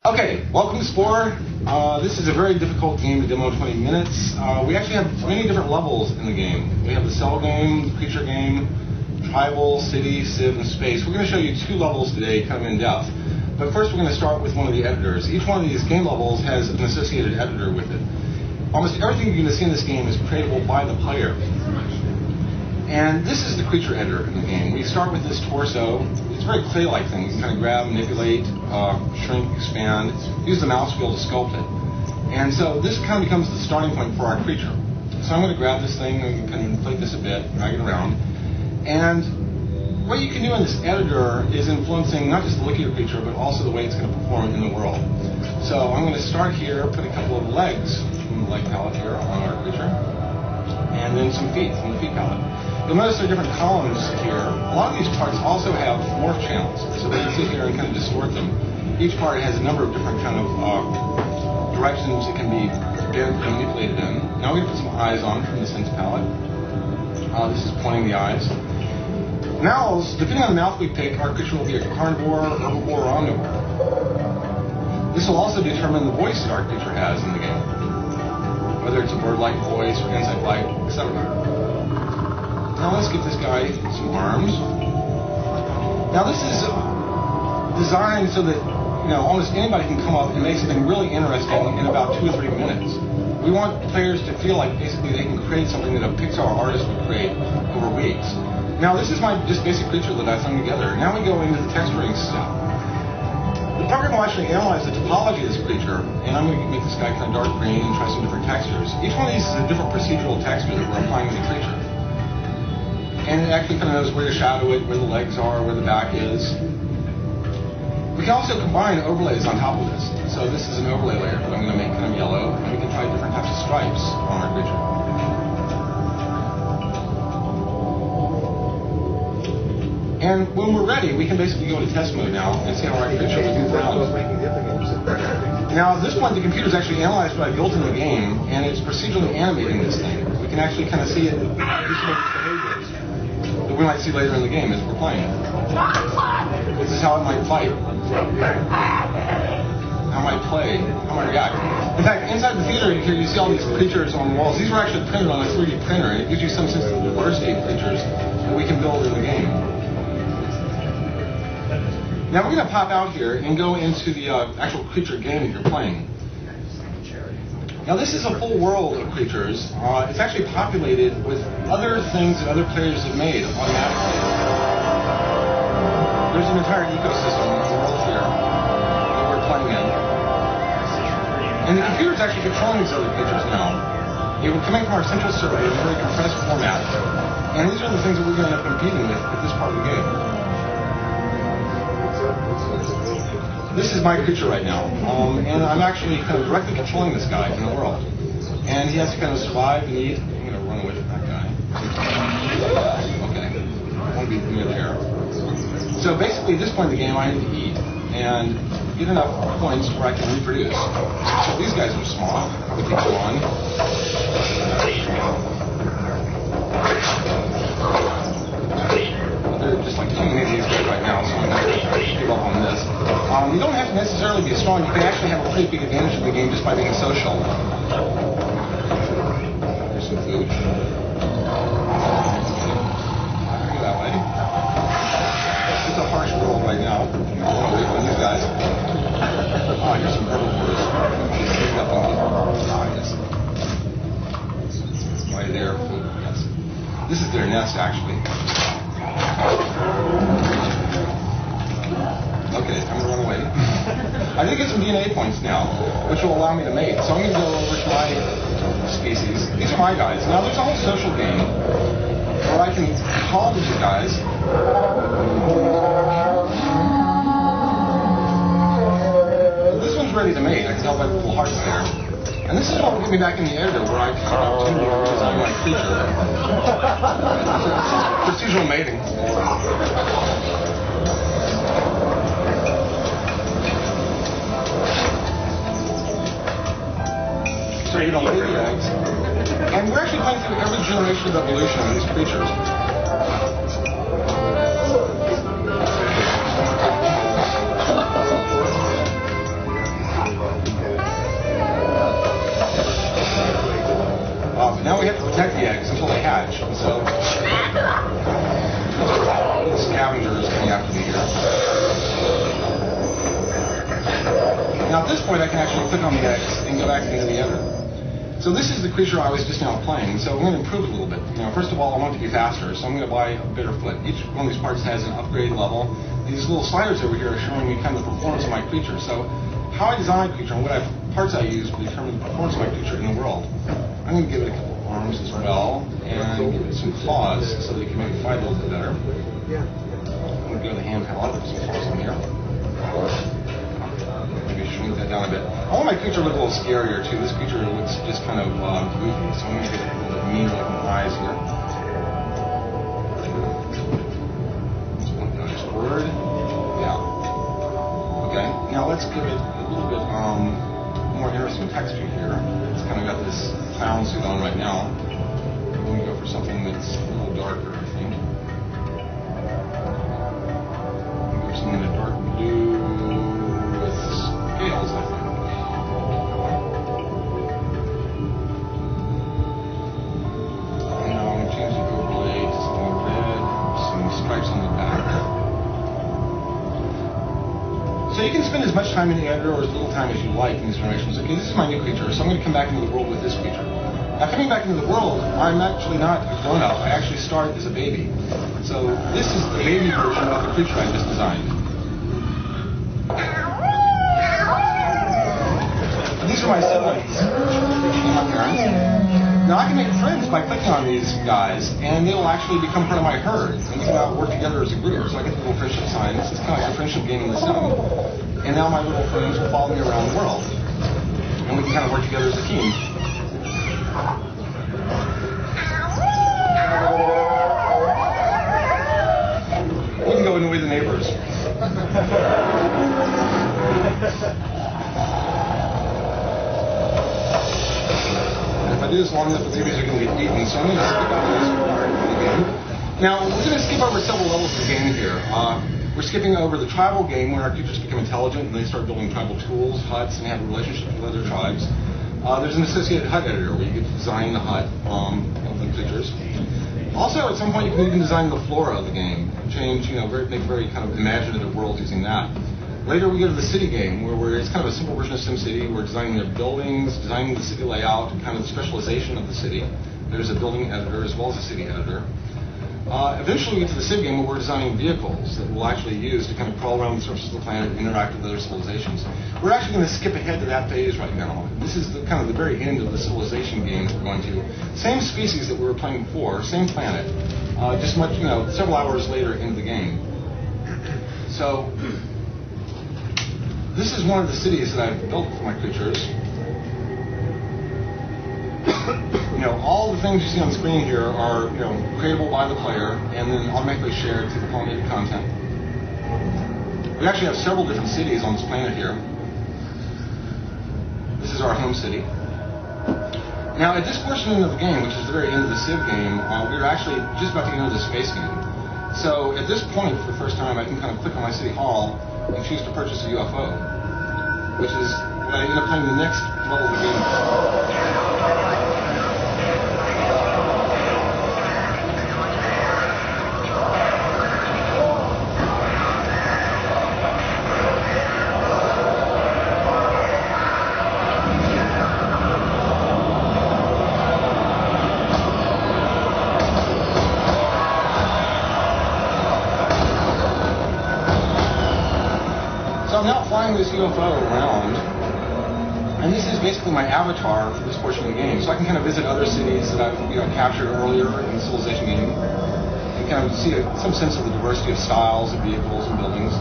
Okay, welcome to Spore. This is a very difficult game to demo in 20 minutes. We actually have many different levels in the game. We have the cell game, the creature game, tribal, city, civ, and space. We're going to show you 2 levels today, kind of in depth. But first we're going to start with one of the editors. Each one of these game levels has an associated editor with it. Almost everything you're going to see in this game is creatable by the player. And this is the creature editor in the game. We start with this torso. It's a very clay-like thing. You can kind of grab, manipulate, shrink, expand, use the mouse wheel to sculpt it. And so this kind of becomes the starting point for our creature. So I'm going to grab this thing and kind of inflate this a bit, drag it around. And what you can do in this editor is influencing not just the look of your creature, but also the way it's going to perform in the world. So I'm going to start here, put a couple of legs from the leg palette here on our creature, and then some feet from the feet palette. You'll notice there are different columns here. A lot of these parts also have morph channels, so they can sit here and kind of distort them. Each part has a number of different kind of directions it can be bent and manipulated in. Now we're going to put some eyes on from the sense palette. This is pointing the eyes. Mouths, depending on the mouth we pick, our creature will be a carnivore, herbivore, or omnivore. This will also determine the voice that our creature has in the game, whether it's a bird-like voice or insect-like, etc. Now let's get this guy some arms. Now this is designed so that almost anybody can come up and make something really interesting in about 2 or 3 minutes. We want players to feel like basically they can create something that a Pixar artist would create over weeks. Now this is my just basic creature that I've thrown together. Now we go into the texturing step. The program will actually analyze the topology of this creature, and I'm going to make this guy kind of dark green and try some different textures. Each one of these is a different procedural texture that we're applying to the creature. And it actually kind of knows where to shadow it, where the legs are, where the back is. We can also combine overlays on top of this. So this is an overlay layer that I'm going to make kind of yellow, and we can try different types of stripes on our creature. And when we're ready, we can basically go into test mode now and see how our creature will move around. Now, at this point, the computer is actually analyzed what I built in the game, and it's procedurally animating this thing. We can actually kind of see it behaviors that we might see later in the game as we're playing it. This is how it might fight, how it might play, how it might react. In fact, inside the theater here, you see all these creatures on the walls. These were actually printed on a 3D printer, and it gives you some sense of the diversity of creatures that we can build in the game. Now we're going to pop out here and go into the actual creature game that you're playing. Now this is a full world of creatures. It's actually populated with other things that other players have made automatically. There's an entire ecosystem of the world here that we're playing in. And the computer is actually controlling these other creatures now. They were coming from our central server in a very compressed format. And these are the things that we're going to end up competing with at this part of the game. This is my creature right now, and I'm actually kind of directly controlling this guy in the world. And he has to kind of survive and eat. I'm going to run away from that guy. Okay, I want to be near there. So basically, at this point in the game, I need to eat and get enough points where I can reproduce. So these guys are small. We take one. They're just like too many of these guys right now, so I'm going to give up on this. You don't have to necessarily be strong. You can actually have a pretty big advantage in the game just by being social. There's some food. Go that way. It's a harsh world right now. I'm going away from these guys. Here's some herbivores. Right there. Yes. This is their nest, actually. Okay, I'm going to run away. I did get some DNA points now, which will allow me to mate. So I'm going to go over to my species. These are my guys. Now there's a whole social game where I can call these guys. This one's ready to mate. I can tell by the little hearts there. And this is what will get me back in the editor where I can opportunity to design my creature. Procedural mating. So you don't lay the eggs. And we're actually going through every generation of evolution of these creatures. protect the eggs until they hatch. And so the scavenger is coming after me here. Now at this point I can actually click on the eggs and go back into the editor. So this is the creature I was just now playing, so I'm going to improve it a little bit. First of all, I want it to be faster, so I'm going to buy a bigger foot. Each one of these parts has an upgrade level. These little sliders over here are showing me kind of the performance of my creature. So how I design a creature and what parts I use will determine the performance of my creature in the world. I'm going to give it a couple of arms as well, and give it some claws so that it can maybe fight a little bit better. I'm going to go to the hand palette, put some claws on here. Shrink that down a bit. I want my creature to look a little scarier too. This creature looks just kind of goofy, so I'm going to get a little bit meaner looking eyes here. Nice word. Yeah. Okay. Now let's give it a little bit more interesting texture here. It's kind of got this clown suit on right now. I'm going to go for something that's a little darker, I think. I'm going to go for something in a dark blue. Scales, I think. And now I'm going to change the overlay to something red, some stripes on the back. So you can spend as much time in the editor or as little time as you like in these generations. Okay, this is my new creature, so I'm going to come back into the world with this creature. Now coming back into the world, I'm actually not a grown-up. I actually start as a baby. So this is the baby version of the creature I just designed. These are my siblings and my parents. Now I can make friends by clicking on these guys, and they will actually become part of my herd, and we can work together as a group. So I get the little friendship sign. This is kind of like a friendship game in the sim. And now my little friends will follow me around the world, and we can kind of work together as a team. We can go and annoy the neighbors. If I do this long enough, the babies are going to get eaten, so I'm going to skip over this part of the game. Now, we're going to skip over several levels of the game here. We're skipping over the tribal game where our creatures become intelligent and they start building tribal tools, huts, and have relationships with other tribes. There's an associated hut editor where you get to design the hut of the creatures. Also, at some point, you can even design the flora of the game, change, make very kind of imaginative worlds using that. Later, we go to the city game, where it's kind of a simple version of SimCity. We're designing their buildings, designing the city layout, and kind of the specialization of the city. There's a building editor as well as a city editor. Eventually, we get to the civ game where we're designing vehicles that we'll actually use to kind of crawl around the surface of the planet and interact with other civilizations. We're actually going to skip ahead to that phase right now. This is kind of the very end of the civilization game that we're going to. Same species that we were playing before, same planet, just much, several hours later into the game. So, this is one of the cities that I've built for my creatures. All the things you see on the screen here are, creatable by the player and then automatically shared to the pollinated content. We actually have several different cities on this planet here. This is our home city. Now, at this portion of the game, which is the very end of the Civ game, we're actually just about to get into the space game. So, at this point, for the first time, I can kind of click on my city hall and choose to purchase a UFO, which is what I end up playing the next level of the game. So I'm now flying this UFO around, and this is basically my avatar for this portion of the game. So I can kind of visit other cities that I've captured earlier in the Civilization game, and kind of see some sense of the diversity of styles of vehicles and buildings.